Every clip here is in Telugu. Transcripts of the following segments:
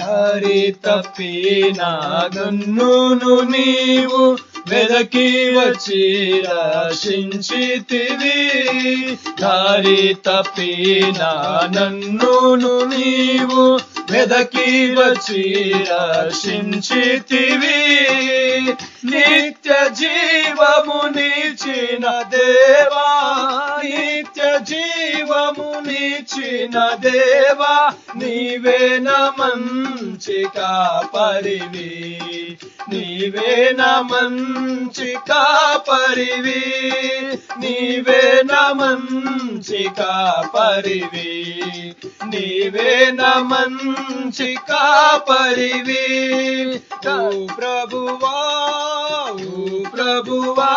దారి తప్పిన నన్నును నీవు వెదకి వచ్చి రక్షించితివి. దారి తప్పిన నన్నును నీవు వెదకి వచ్చి రక్షించితివి. నిత్య జీవమునిచ్చిన దేవా, నిత్య జీవమునిచ్చిన దేవా, నీవే నా మంచి కాపరివి, నీవే నా మంచి కాపరివి, నీవే నా మంచి కాపరివి, నీవే నా మంచి కాపరివి. ఓ ప్రభువా, ఓ ప్రభువా,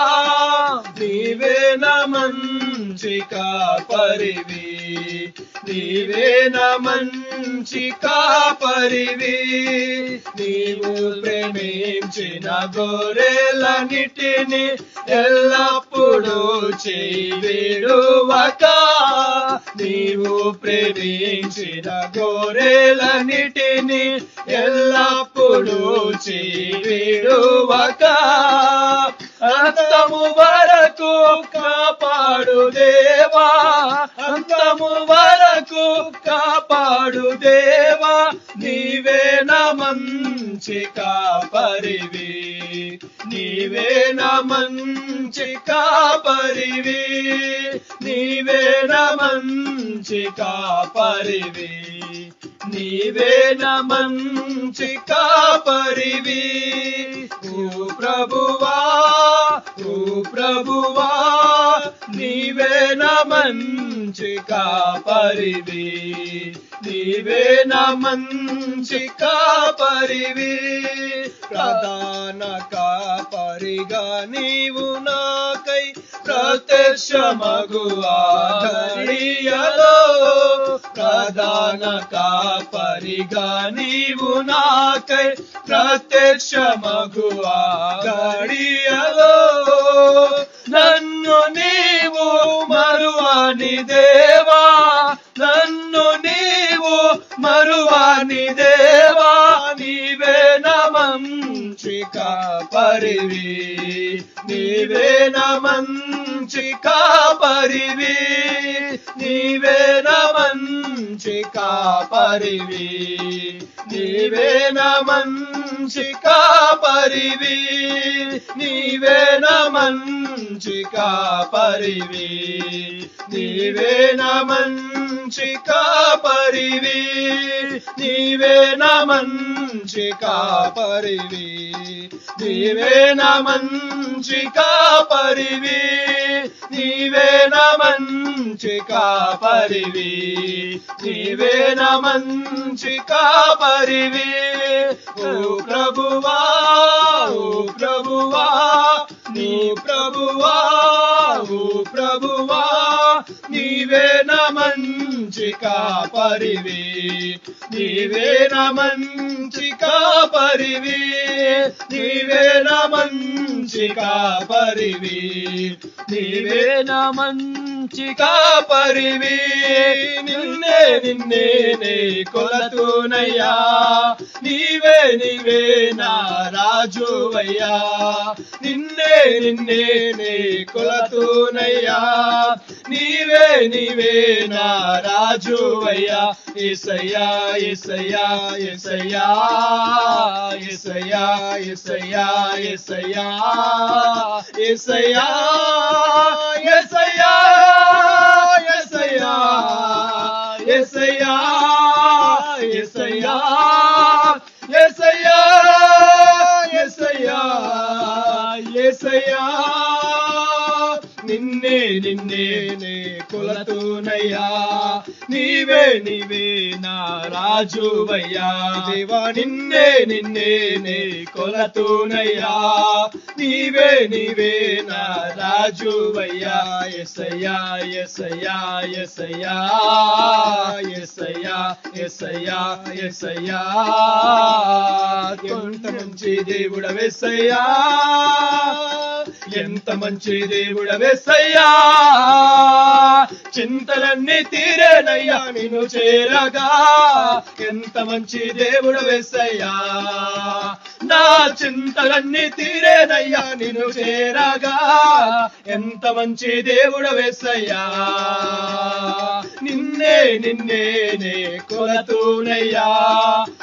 నీవే నా మంచి కాపరివి, నీవే నా మంచి కాపరివి. నీవు ప్రేమించిన గొర్రెలన్నిటిని ఎల్లప్పుడూ విడువక, నీవు ప్రేమించిన గొర్రెలన్నిటిని ఎల్లప్పుడూ విడువక, అంతము వరకు కాపాడు దేవా, అంతము వరకు కాపాడు దేవా, నీవే నా మంచి కాపరివి, నీవే నా మంచి కాపరివి, నీవే నా మంచి కాపరివి, నీవే నా మంచి కాపరివి. ఓ ప్రభువా, ఓ ప్రభువా, నీవే నా మంచి కాపరివి, నీవే నా మంచి కాపరివి. ప్రధాన కాపరిగా నీవు నాకై ప్రత్యక్షమగు ఆ ఘడియలో, ప్రధాన కాపరిగా నీవు నాకై ప్రత్యక్షమగు ఆ ఘడియలో, నన్ను నీవు మరువని దేవా, నన్ను నీవు మరువని దేవా, నీవే నా మంచి కాపరివి, నీవే నా మంచి కాపరివి, నీవే నా మంచి కాపరివి, నీవే నా మంచి కాపరివి, నీవే నా మంచి కాపరివి, నీవే నా మంచి కాపరివి, నీవే నా మంచి కాపరివి, నీవే నా మంచి కాపరివి, నీవే నా మంచి కాపరివి, నీవే నా మంచి కాపరివి. ఓ ప్రభువా, ఓ ప్రభువా, నీ ప్రభువా, ఓ ప్రభువా, నీవే నా మంచి కాపరివి, నీవే నా మంచి కాపరివి, నీవే నా మంచి కాపరివి, నీవే నా మంచి కాపరివి. నిన్నే నిన్నే నే కొలతునయ్యా, నీవే నీవే నా రాజువయ్యా, నిన్నే నిన్నే నే కొలతునయ్యా, నీవే నీవే నా రాజువయ్యా. యేసయ్యా యేసయ్యా యేసయ్యా యేసయ్యా యేసయ్యా యేసయ్యా యేసయ్యా యేసయ్యా యేసయ్యా యేసయ్యా యేసయ్యా యేసయ్యా యేసయ్యా యేసయ్యా, నిన్నే నిన్నే నే కొలతునయ్యా, నీవే నీవే నా రాజువయ్యా దేవా, నిన్నే నిన్నే నే కొలతునయ్యా, నీవే నీవే నా రాజువయ్యా. యేసయ్యా యేసయ్యా యేసయ్యా యేసయ్యా యేసయ్యా యేసయ్యా, ఎంత మంచి దేవుడవేసయ్యా, ఎంత మంచి దేవుడవేసయ్యా చింతలన్నీ తీరేనయ్యా నిన్ను చేరగా ఎంత మంచి దేవుడవేసయ్యా నా చింతలన్నీ తీరేనయ్యా నిన్ను చేరగా ఎంత మంచి దేవుడవేసయ్యా నిన్నే నిన్నే నే కొలతునయ్యా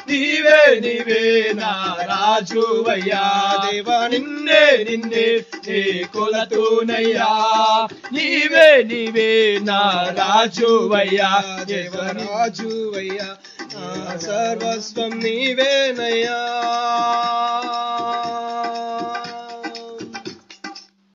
నీవే నీవే నా రాజువయ్యా దేవా నిన్నే నిన్నే నే కొలతునయ్యా నీవే నీవే నా రాజువయ్యా దేవరాజువయ్యా నా సర్వస్వం నీవేనయ్యా